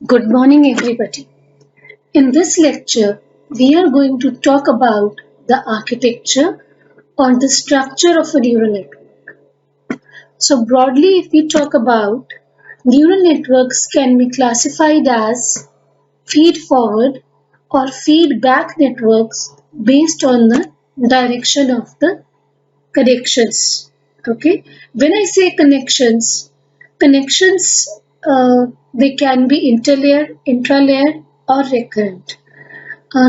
Good morning, everybody. In this lecture, we are going to talk about the architecture or the structure of a neural network. So, broadly, if we talk about neural networks, can be classified as feed forward or feedback networks based on the direction of the connections. Okay, when I say connections they can be interlayer, intralayer, or recurrent.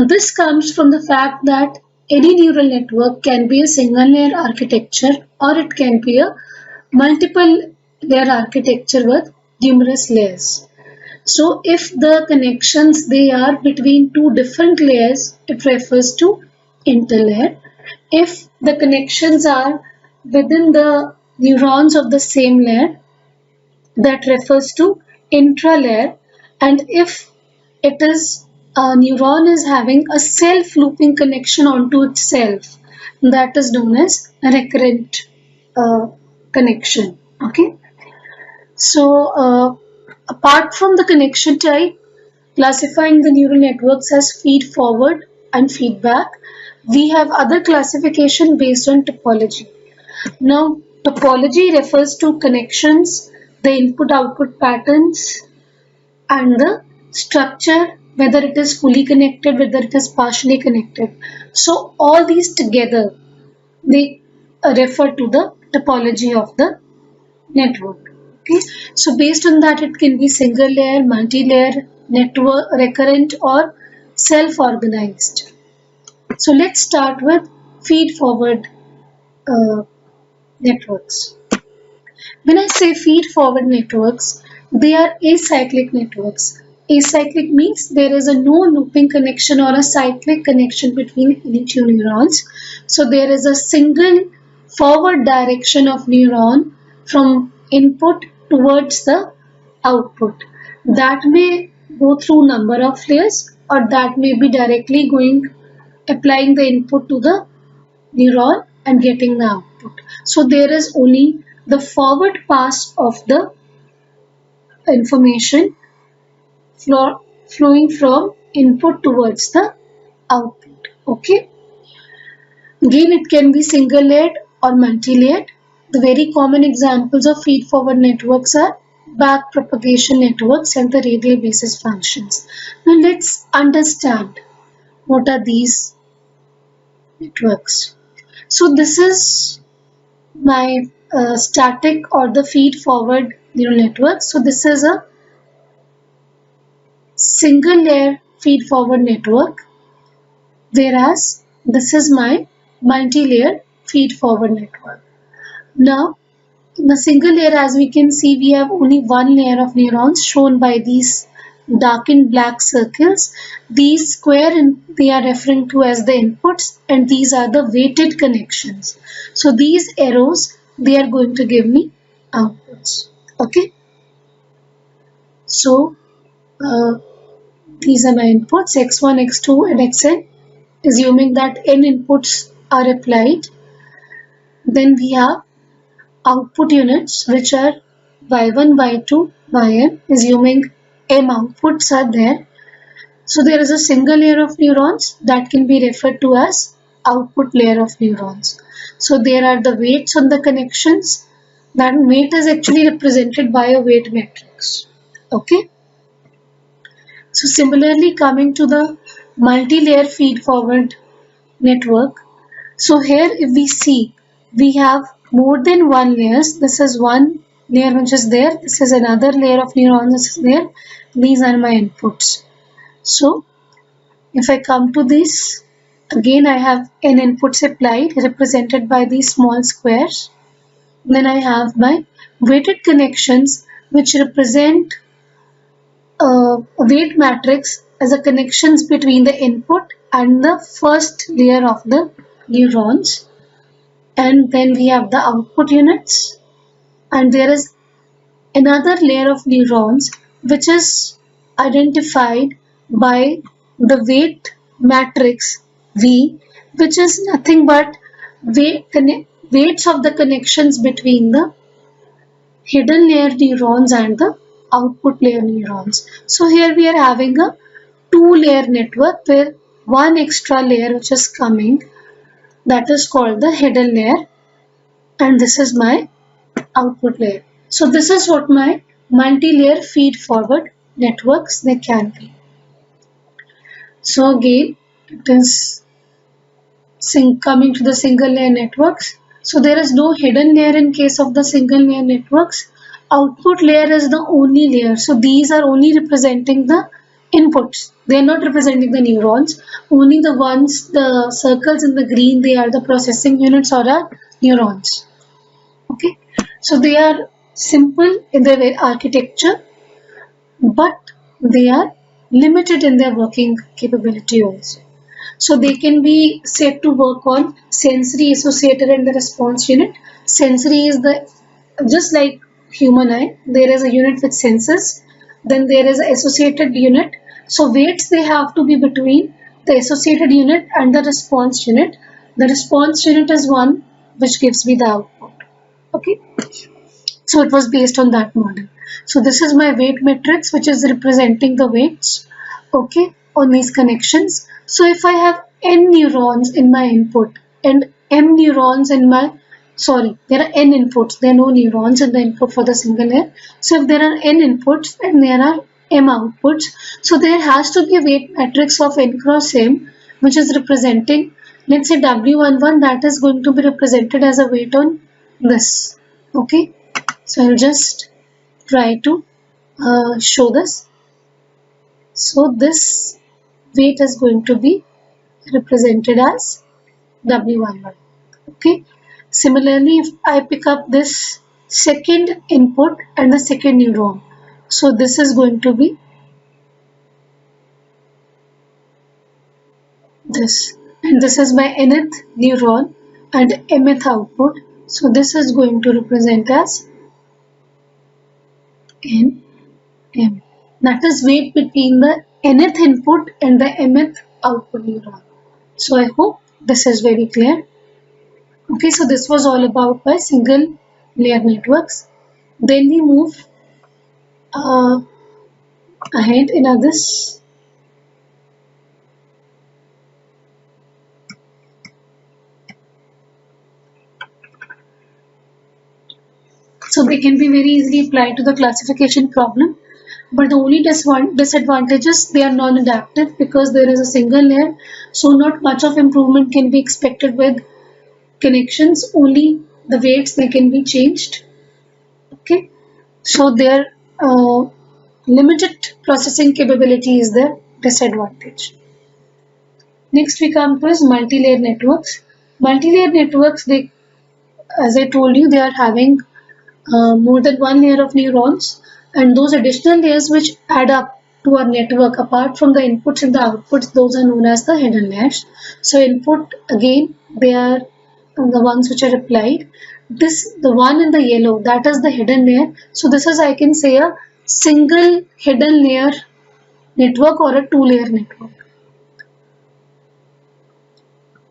This comes from the fact that any neural network can be a single layer architecture or it can be a multiple layer architecture with numerous layers. So if the connections they are between two different layers, it refers to interlayer. If the connections are within the neurons of the same layer, that refers to intralayer. And if it is a neuron is having a self-looping connection onto itself, that is known as a recurrent uh, connection. Okay. So apart from the connection type, classifying the neural networks as feed forward and feedback, we have other classification based on topology. Now, topology refers to connections, the input-output patterns, and the structure, whether it is fully connected, whether it is partially connected. So, all these together, they refer to the topology of the network. Okay, so based on that, it can be single layer, multi-layer, network, recurrent, or self-organized. So let's start with feed-forward uh, networks. When I say feed-forward networks, they are acyclic networks. Acyclic means there is a no looping connection or a cyclic connection between any two neurons. So there is a single forward direction of neuron from input towards the output. That may go through number of layers or that may be directly applying the input to the neuron and getting the output. So there is only the forward pass of the information flowing from input towards the output. Okay. Again, it can be single layered or multi-layered. The very common examples of feed-forward networks are backpropagation networks and the radial basis functions. Now let's understand what are these networks. So this is my static or the feed forward neural network. So this is a single layer feed forward network, whereas this is my multi-layer feed forward network. Now in the single layer, as we can see, we have only one layer of neurons shown by these darkened black circles. These square they are referring to as the inputs and these are the weighted connections. So these arrows they are going to give me outputs. Okay. So these are my inputs x1, x2 and xn. Assuming that n inputs are applied, then we have output units which are y1, y2, yn, assuming m outputs are there. So there is a single layer of neurons that can be referred to as output layer of neurons. So there are the weights on the connections. That weight is actually represented by a weight matrix. Okay. So similarly, coming to the multi-layer feed-forward network. So here if we see, we have more than one layers. This is one layer which is there. This is another layer of neurons which is there. These are my inputs. So if I come to this, again I have n inputs applied represented by these small squares. Then I have my weighted connections which represent a weight matrix as a connections between the input and the first layer of the neurons. And then we have the output units and there is another layer of neurons which is identified by the weight matrix V, which is nothing but weights of the connections between the hidden layer neurons and the output layer neurons. So here we are having a two-layer network where one extra layer which is coming, that is called the hidden layer, and this is my output layer. So this is what my multi-layer feed-forward networks they can be. So again, it is coming to the single layer networks. So there is no hidden layer in case of the single layer networks. Output layer is the only layer. So these are only representing the inputs. They are not representing the neurons. Only the ones, the circles in the green, they are the processing units or are neurons. Okay. So they are simple in their architecture, but they are limited in their working capability also. So they can be said to work on sensory associated and the response unit. Sensory is the, just like human eye, there is a unit with senses, then there is an associated unit. So weights they have to be between the associated unit and the response unit. The response unit is one which gives me the output. Okay. So it was based on that model. So this is my weight matrix which is representing the weights, okay, on these connections. So if I have n neurons in my input and m neurons in my, there are n inputs, there are no neurons in the input for the single layer. So if there are n inputs and there are m outputs, so there has to be a weight matrix of n cross m which is representing, let's say W11, that is going to be represented as a weight on this, okay. So I'll just try to show this. So this weight is going to be represented as W11. Okay. Similarly, if I pick up this second input and the second neuron, so this is going to be this, and this is my nth neuron and mth output. So this is going to represent as N, M. That is weight between the nth input and the mth output neuron. So I hope this is very clear. Okay, so this was all about my single layer networks. Then we move ahead in others. So they can be very easily applied to the classification problem. But the only disadvantages, they are non-adaptive because there is a single layer. So not much of improvement can be expected with connections. Only the weights, they can be changed. Okay. So their limited processing capability is the disadvantage. Next we come to is multi-layer networks. Multi-layer networks, they, as I told you, they are having more than one layer of neurons, and those additional layers which add up to our network apart from the inputs and the outputs, those are known as the hidden layers. So input, again, they are the ones which are applied. This, the one in the yellow, that is the hidden layer. So this is, I can say, a single hidden layer network or a two-layer network.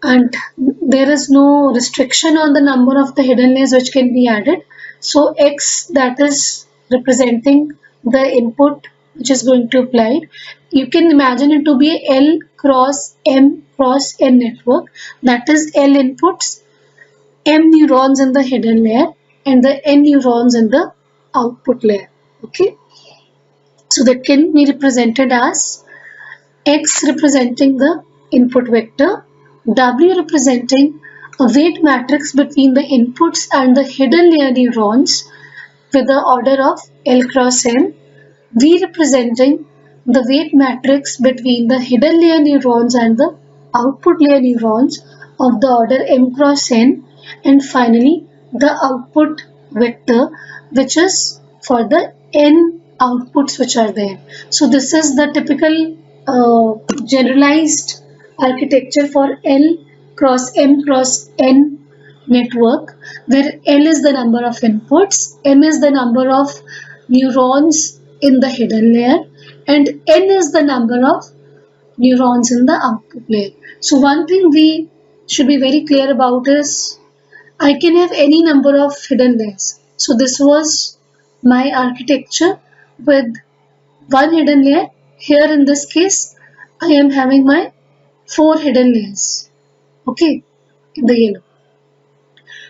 And there is no restriction on the number of the hidden layers which can be added. So X, that is representing the input which is going to be applied. You can imagine it to be a L cross M cross N network. That is L inputs, M neurons in the hidden layer and the N neurons in the output layer. Okay. So that can be represented as X representing the input vector, W representing a weight matrix between the inputs and the hidden layer neurons with the order of L cross M, V representing the weight matrix between the hidden layer neurons and the output layer neurons of the order M cross N, and finally the output vector which is for the N outputs which are there. So this is the typical generalized architecture for L cross M cross N network, where L is the number of inputs, M is the number of neurons in the hidden layer, and N is the number of neurons in the output layer. So one thing we should be very clear about is I can have any number of hidden layers. So this was my architecture with one hidden layer. Here in this case, I am having my 4 hidden layers. Okay, in the yellow.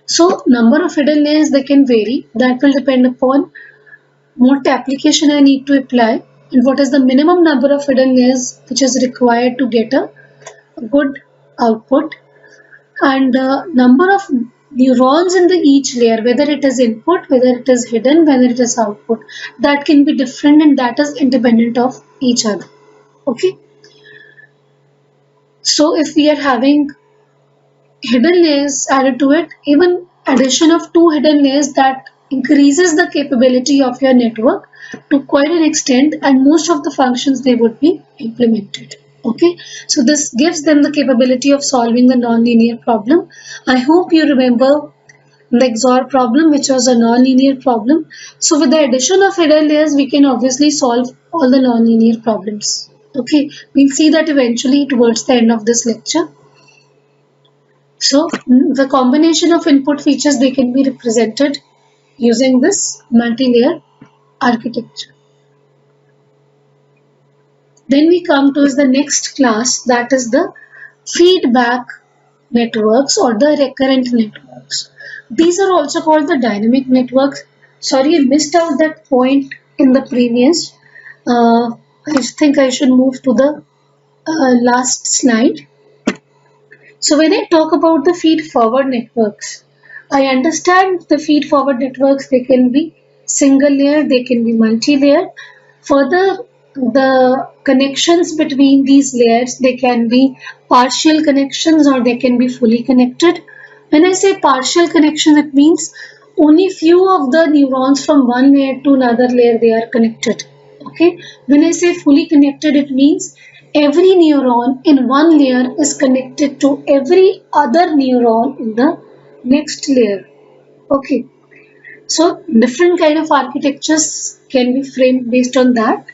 So number of hidden layers, they can vary. That will depend upon what application I need to apply and what is the minimum number of hidden layers which is required to get a good output, and the number of neurons in the each layer, whether it is input, whether it is hidden, whether it is output, that can be different and that is independent of each other. Okay, so if we are having hidden layers added to it, even addition of 2 hidden layers, that increases the capability of your network to quite an extent, and most of the functions they would be implemented. Okay, so this gives them the capability of solving the non-linear problem. I hope you remember the XOR problem, which was a non-linear problem. So with the addition of hidden layers, we can obviously solve all the non-linear problems. Okay, we'll see that eventually towards the end of this lecture. So the combination of input features, they can be represented using this multi-layer architecture. Then we come to the next class, that is the feedback networks or the recurrent networks. These are also called the dynamic networks. Sorry, I missed out that point in the previous. I think I should move to the last slide. So when I talk about the feed-forward networks, I understand the feed-forward networks, they can be single layer, they can be multi-layer. Further, the connections between these layers, they can be partial connections or they can be fully connected. When I say partial connection, it means only few of the neurons from one layer to another layer, they are connected. Okay. When I say fully connected, it means every neuron in one layer is connected to every other neuron in the next layer. Okay, so different kind of architectures can be framed based on that,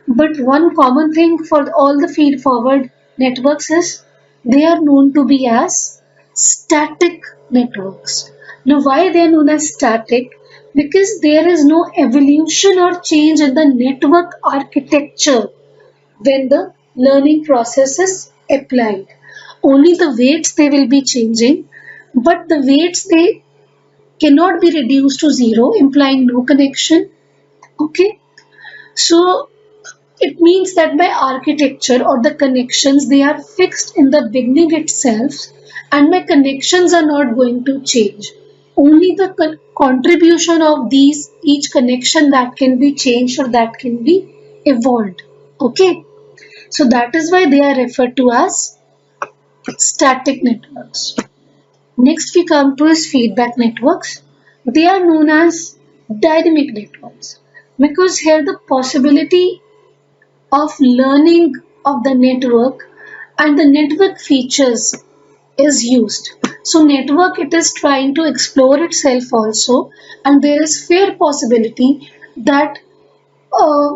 but one common thing for all the feed forward networks is they are known to be as static networks. Now why they are known as static? Because there is no evolution or change in the network architecture when the learning process is applied. Only the weights they will be changing, but the weights they cannot be reduced to zero, implying no connection. Okay, so it means that by architecture or the connections, they are fixed in the beginning itself, and my connections are not going to change. Only the contribution of these each connection that can be changed or that can be evolved. Okay, so that is why they are referred to as static networks. Next we come to is feedback networks. They are known as dynamic networks because here the possibility of learning of the network and the network features is used. So network, it is trying to explore itself also, and there is fair possibility that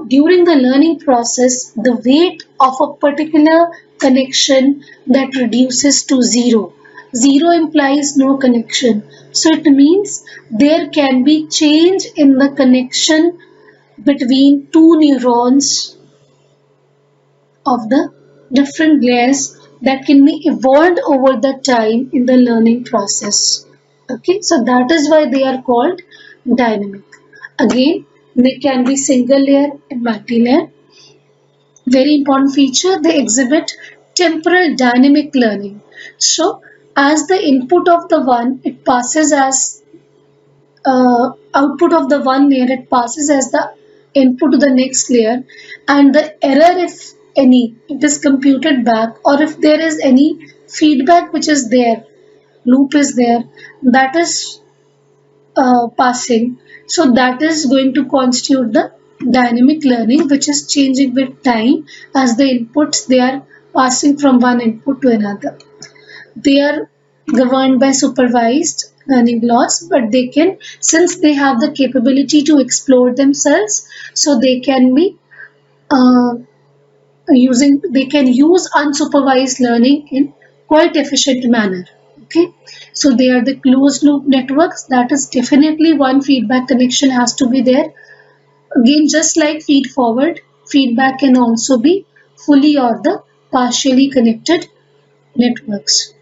during the learning process, the weight of a particular connection that reduces to zero. Zero implies no connection. So it means there can be change in the connection between two neurons of the different layers that can be evolved over the time in the learning process. Okay, so that is why they are called dynamic. Again, they can be single layer and multi-layer. Very important feature, they exhibit temporal dynamic learning. So as the input of the one, it passes as output of the one layer, it passes as the input to the next layer, and the error, if any, it is computed back, or if there is any feedback which is there, loop is there, that is passing. So that is going to constitute the dynamic learning, which is changing with time as the inputs they are passing from one input to another. They are governed by supervised learning laws, but they can, since they have the capability to explore themselves, so they can be they can use unsupervised learning in quite efficient manner. Okay, so they are the closed loop networks. That is definitely one feedback connection has to be there. Again, just like feed forward, feedback can also be fully or the partially connected networks.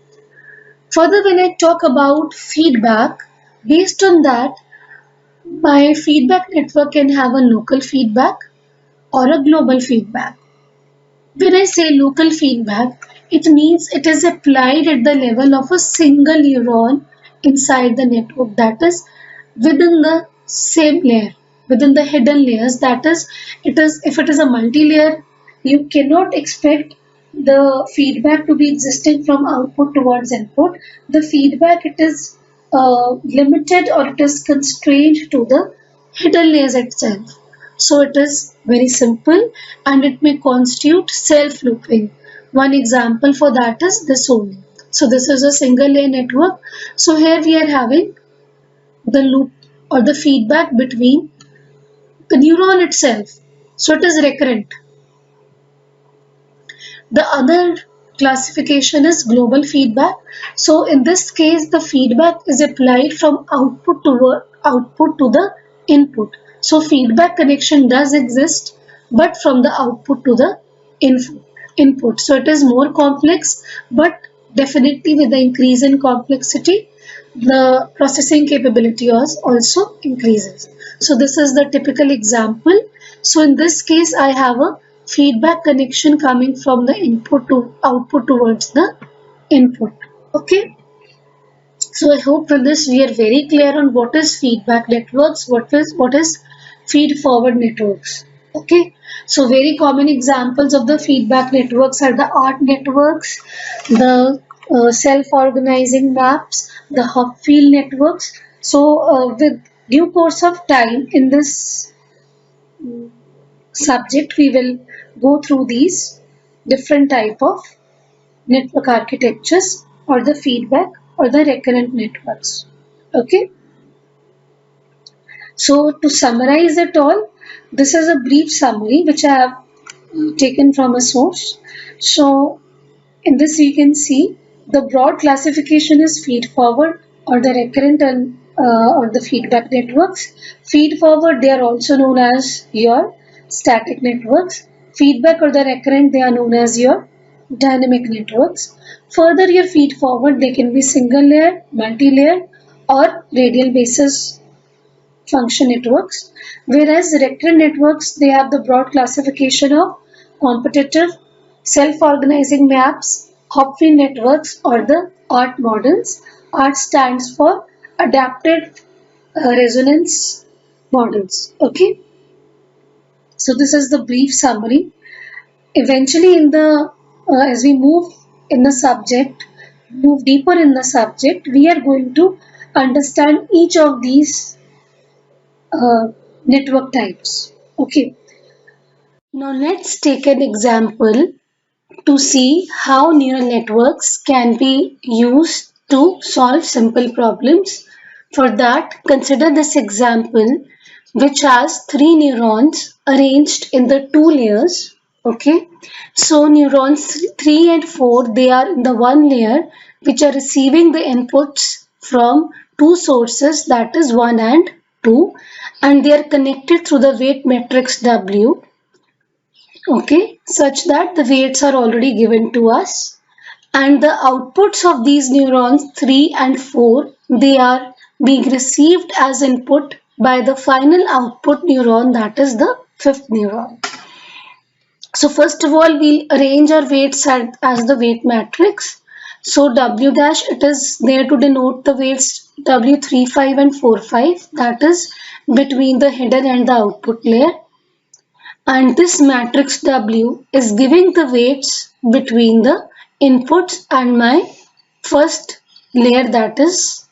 Further, when I talk about feedback, based on that, my feedback network can have a local feedback or a global feedback. When I say local feedback, it means it is applied at the level of a single neuron inside the network, that is within the same layer, within the hidden layers. That is, it is if it is a multi-layer, you cannot expect the feedback to be existing from output towards input. The feedback, it is limited or it is constrained to the hidden layers itself. So it is very simple and it may constitute self-looping. One example for that is this only. So this is a single layer network. So here we are having the loop or the feedback between the neuron itself. So it is recurrent. The other classification is global feedback. So in this case, the feedback is applied from output to the input. So feedback connection does exist, but from the output to the input. So it is more complex, but definitely with the increase in complexity, the processing capability also increases. So this is the typical example. So in this case, I have a feedback connection coming from the input to output towards the input. Okay. So I hope from this we are very clear on what is feedback networks, what is feed forward networks. Okay. So very common examples of the feedback networks are the ART networks, the self-organizing maps, the Hopfield networks. So with due course of time in this subject, we will go through these different type of network architectures or the feedback or the recurrent networks. Okay. So to summarize it all, this is a brief summary which I have taken from a source. So in this you can see the broad classification is feed forward or the recurrent and or the feedback networks. Feed forward, they are also known as your static networks. Feedback or the recurrent, they are known as your dynamic networks. Further, your feed forward, they can be single layer, multi-layer or radial basis function networks, whereas recurrent networks, they have the broad classification of competitive, self-organizing maps, Hopfield networks or the ART models. ART stands for adapted resonance models. Okay, so this is the brief summary. Eventually in the as we move in the subject, move deeper in the subject, we are going to understand each of these network types. Okay, now let's take an example to see how neural networks can be used to solve simple problems. For that, consider this example which has three neurons arranged in the two layers. Okay, so neurons 3 and 4, they are in the one layer which are receiving the inputs from two sources, that is 1 and 2, and they are connected through the weight matrix W. Okay, such that the weights are already given to us, and the outputs of these neurons 3 and 4, they are being received as input by the final output neuron, that is the fifth neuron. So first of all, we'll arrange our weights as the weight matrix. So W dash, it is there to denote the weights W3, 5 and 4, 5, that is between the hidden and the output layer. And this matrix W is giving the weights between the inputs and my first layer, that is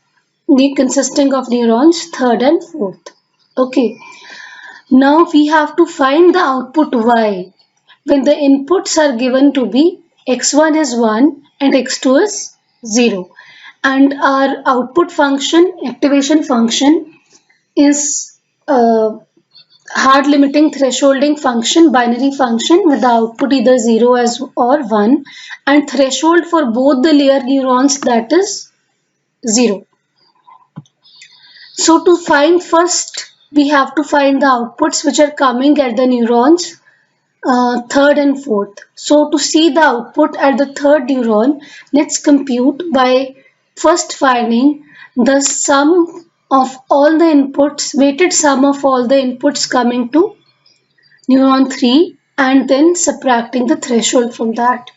consisting of neurons third and fourth. Okay. Now we have to find the output Y when the inputs are given to be x1 is 1 and x2 is 0. And our output function, activation function, is hard limiting thresholding function, binary function with the output either 0 as or 1, and threshold for both the layer neurons, that is 0. So to find first we have to find the outputs which are coming at the neurons third and fourth. So to see the output at the third neuron, let's compute by first finding the sum of all the inputs, weighted sum of all the inputs coming to neuron 3 and then subtracting the threshold from that.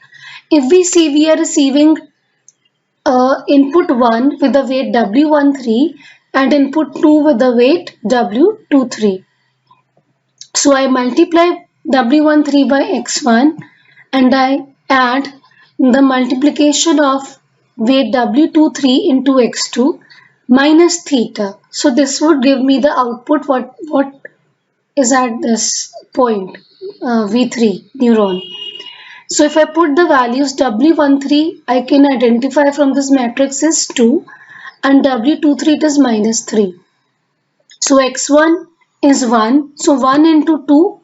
If we see we are receiving input 1 with the weight W13 and input 2 with the weight W23. So I multiply W13 by x1 and I add the multiplication of weight W23 into x2 minus theta. So this would give me the output what is at this point, V3 neuron. So if I put the values W13, I can identify from this matrix is 2 and W23 it is minus 3. So x1 is 1. So 1 into 2,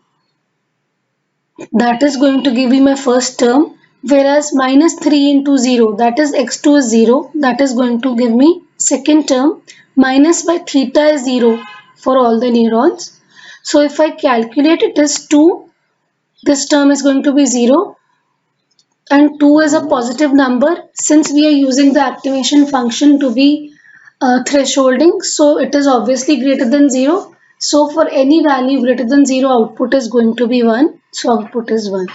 that is going to give me my first term, whereas minus 3 into 0, that is x2 is 0, that is going to give me second term. Minus by theta is 0 for all the neurons. So if I calculate, it is 2, this term is going to be 0 and 2 is a positive number. Since we are using the activation function to be thresholding, so it is obviously greater than 0. So for any value greater than 0, output is going to be 1. So output is 1.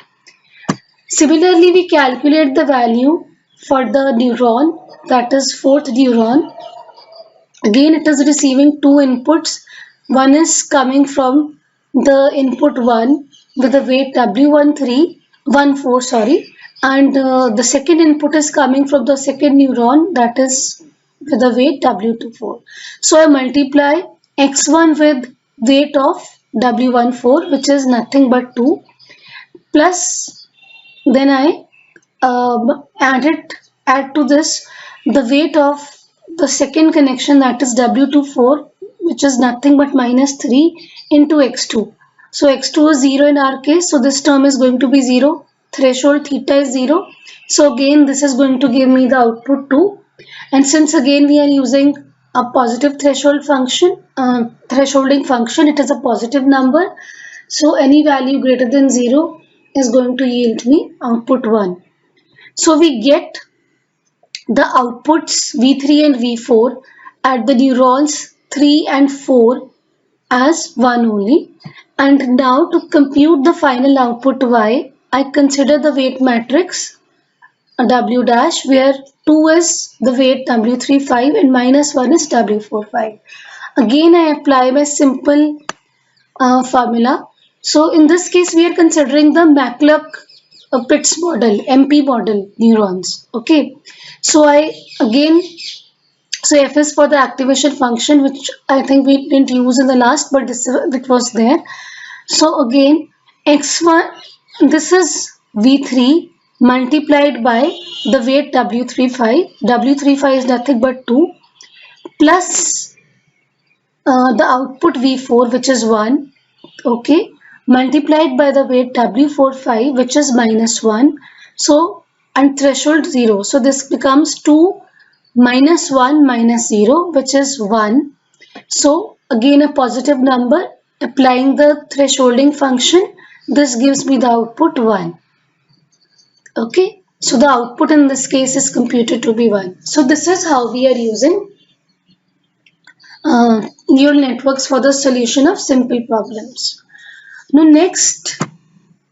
Similarly, we calculate the value for the neuron, that is fourth neuron. Again, it is receiving two inputs. One is coming from the input 1 with the weight W14, sorry, and the second input is coming from the second neuron, that is with the weight W24. So I multiply x1 with weight of W14, which is nothing but 2, plus then I add to this the weight of the second connection, that is W24, which is nothing but minus 3 into x2. So x2 is 0 in our case, so this term is going to be 0. Threshold theta is 0. So again this is going to give me the output 2. And since again we are using a positive threshold function, thresholding function, it is a positive number. So any value greater than 0 is going to yield me output 1. So we get the outputs V3 and V4 at the neurons 3 and 4 as 1 only. And now to compute the final output Y, I consider the weight matrix W dash, where 2 is the weight W35 and minus 1 is W45. Again I apply my simple formula. So in this case we are considering the McCulloch-Pitts model, MP model neurons. Okay, so so F is for the activation function, which I think we didn't use in the last, but it was there. So again x1, this is V3 multiplied by the weight W35. W35 is nothing but 2 plus the output V4, which is 1, okay, multiplied by the weight W45, which is minus 1. So and threshold 0. So this becomes 2 minus 1 minus 0, which is 1. So again a positive number, applying the thresholding function, this gives me the output 1. Okay, so the output in this case is computed to be 1. So this is how we are using neural networks for the solution of simple problems. Now next,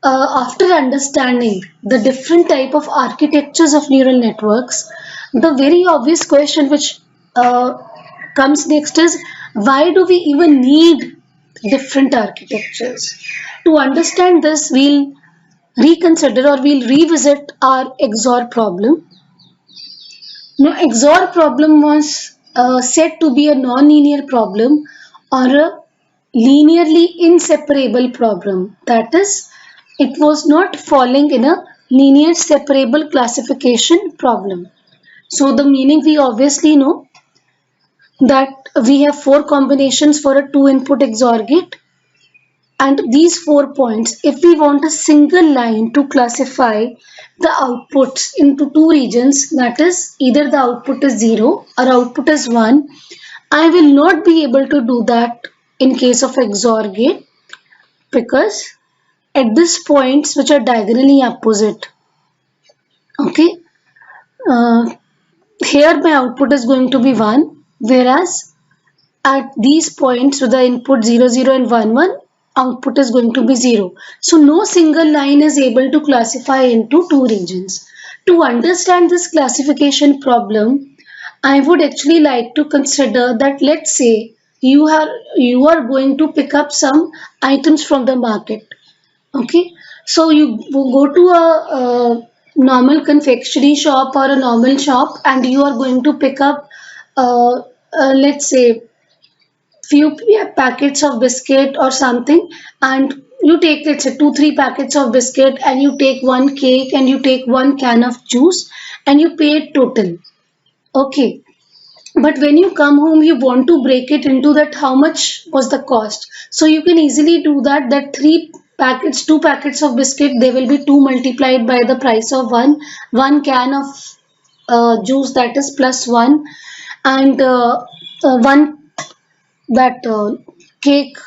after understanding the different type of architectures of neural networks, the very obvious question which comes next is, why do we even need different architectures? To understand this, we'll reconsider or we'll revisit our XOR problem. Now, XOR problem was said to be a non-linear problem or a linearly inseparable problem. That is, it was not falling in a linear separable classification problem. So the meaning we obviously know that we have 4 combinations for a 2-input XOR gate, and these 4 points, if we want a single line to classify the outputs into 2 regions, that is either the output is 0 or output is 1, I will not be able to do that in case of XOR gate, because at these points which are diagonally opposite, okay, uh, here my output is going to be 1, whereas at these points with the input 0 0 and 1 1, output is going to be 0. So no single line is able to classify into two regions. To understand this classification problem, I would actually like to consider that, let's say you are going to pick up some items from the market. Okay, so you go to a normal confectionery shop or a normal shop, and you are going to pick up, let's say, few packets of biscuit or something, and you take, let's say, 2 3 packets of biscuit, and you take one cake, and you take one can of juice, and you pay it total. Okay, but when you come home, you want to break it into that how much was the cost. So you can easily do that. That 3 packets, 2 packets of biscuit, they will be 2 multiplied by the price of one can of juice, that is plus 1, and one that cake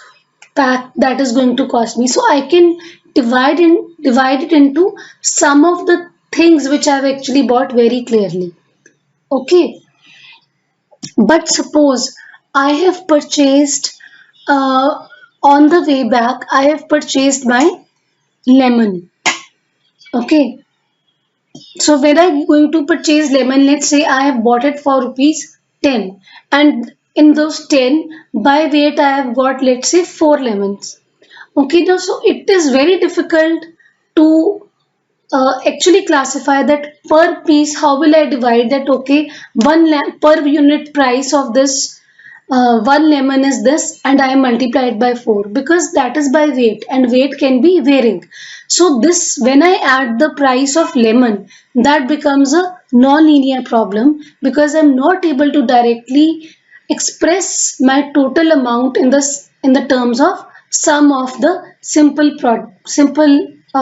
pack, that is going to cost me. So I can divide it into some of the things which I've actually bought very clearly. Okay, but suppose I have purchased, on the way back, I have purchased my lemon. Okay, so when I'm going to purchase lemon, let's say I have bought it for rupees 10, and in those 10, by weight, I have got, let's say, 4 lemons. Okay, now so it is very difficult to actually classify that per piece. How will I divide that? Okay, per unit price of this, one lemon is this, and I am multiplied by 4, because that is by weight, and weight can be varying. So this, when I add the price of lemon, that becomes a non-linear problem, because I'm not able to directly express my total amount in the terms of sum of the simple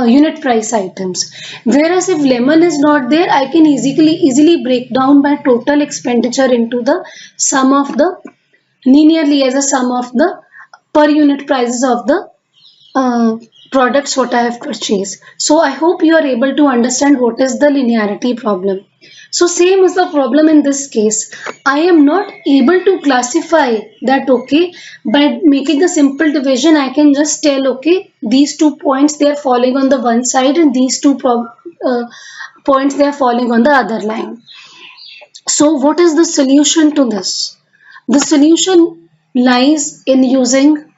unit price items. Whereas if lemon is not there, I can easily break down my total expenditure into the sum of the linearly as a sum of the per unit prices of the uh, products what I have purchased. So I hope you are able to understand what is the linearity problem. So same is the problem in this case. I am not able to classify that. Okay, by making a simple division, I can just tell, okay, these 2 points, they are falling on the one side, and these points, they are falling on the other line. So what is the solution to this? The solution lies in using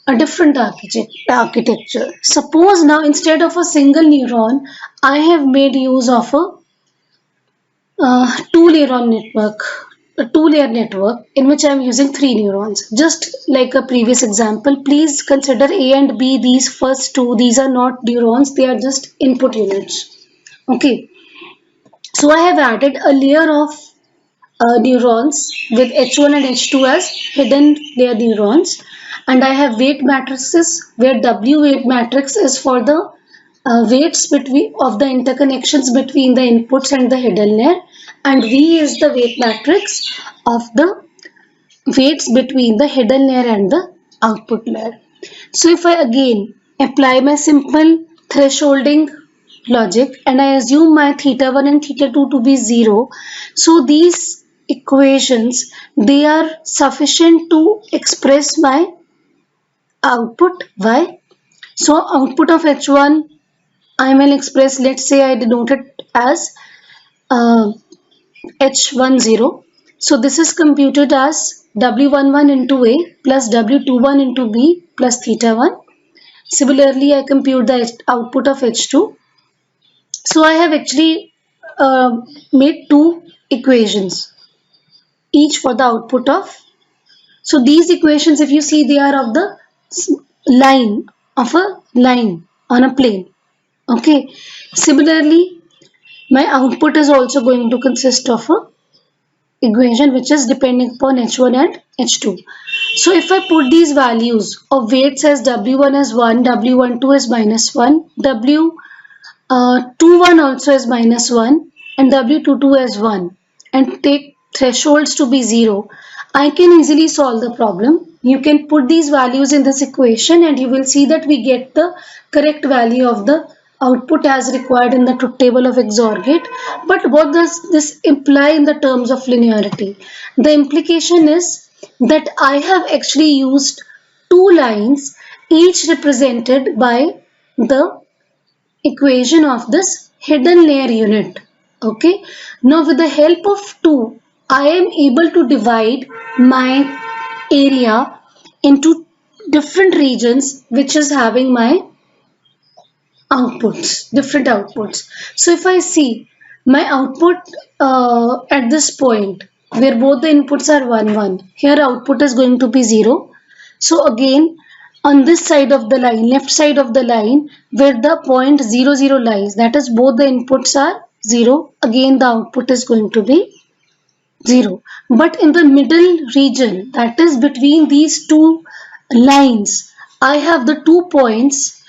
a different architecture. Suppose now, instead of a single neuron, I have made use of a two-layer network in which I am using 3 neurons. Just like a previous example, please consider A and B, these first two, these are not neurons, they are just input units. Okay, so I have added a layer of neurons with H1 and H2 as hidden layer neurons, and I have weight matrices where W weight matrix is for the weights between of the interconnections between the inputs and the hidden layer, and V is the weight matrix of the weights between the hidden layer and the output layer. So if I again apply my simple thresholding logic, and I assume my theta 1 and theta 2 to be 0, so these equations, they are sufficient to express my output Y. So output of H1, I will express, let's say I denote it as H10. So this is computed as W11 into A plus W21 into B plus theta 1. Similarly, I compute the output of H2. So I have actually made two equations, each for the output of. So these equations, if you see, they are of the line of a line on a plane. Okay. Similarly, my output is also going to consist of a equation which is depending upon H1 and H2. So if I put these values of weights as W1 as 1, W12 as -1, W21 also as -1, and W22 as 1, and take thresholds to be 0, I can easily solve the problem. You can put these values in this equation and you will see that we get the correct value of the output as required in the truth table of XOR gate. But what does this imply in the terms of linearity? The implication is that I have actually used two lines, each represented by the equation of this hidden layer unit. Okay, now with the help of 2, I am able to divide my area into different regions which is having my outputs, different outputs. So if I see my output at this point where both the inputs are 1 1, here output is going to be 0. So again on this side of the line, left side of the line where the point 0 0 lies, that is both the inputs are 0, again the output is going to be 0. But in the middle region, that is between these two lines, I have the 2 points,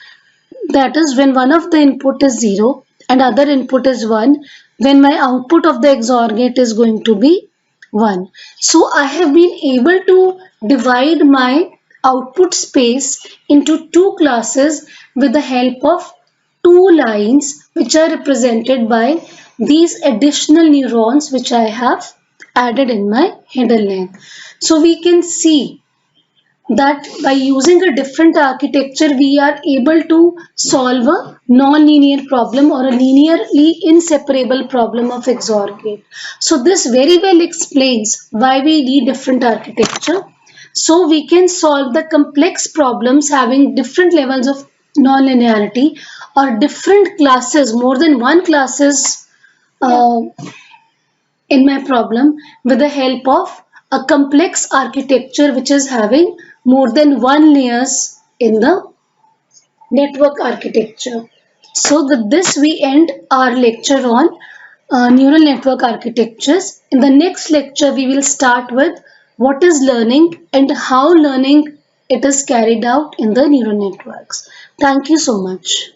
that is when one of the input is 0 and other input is 1, when my output of the XOR gate is going to be 1. So I have been able to divide my output space into two classes with the help of two lines which are represented by these additional neurons which I have added in my hidden layer. So we can see that by using a different architecture we are able to solve a non-linear problem or a linearly inseparable problem of XOR gate. So this very well explains why we need different architecture. So we can solve the complex problems having different levels of non-linearity or different classes, more than one classes in my problem with the help of a complex architecture which is having more than one layers in the network architecture. So with this we end our lecture on neural network architectures. In the next lecture we will start with what is learning and how learning it is carried out in the neural networks. Thank you so much.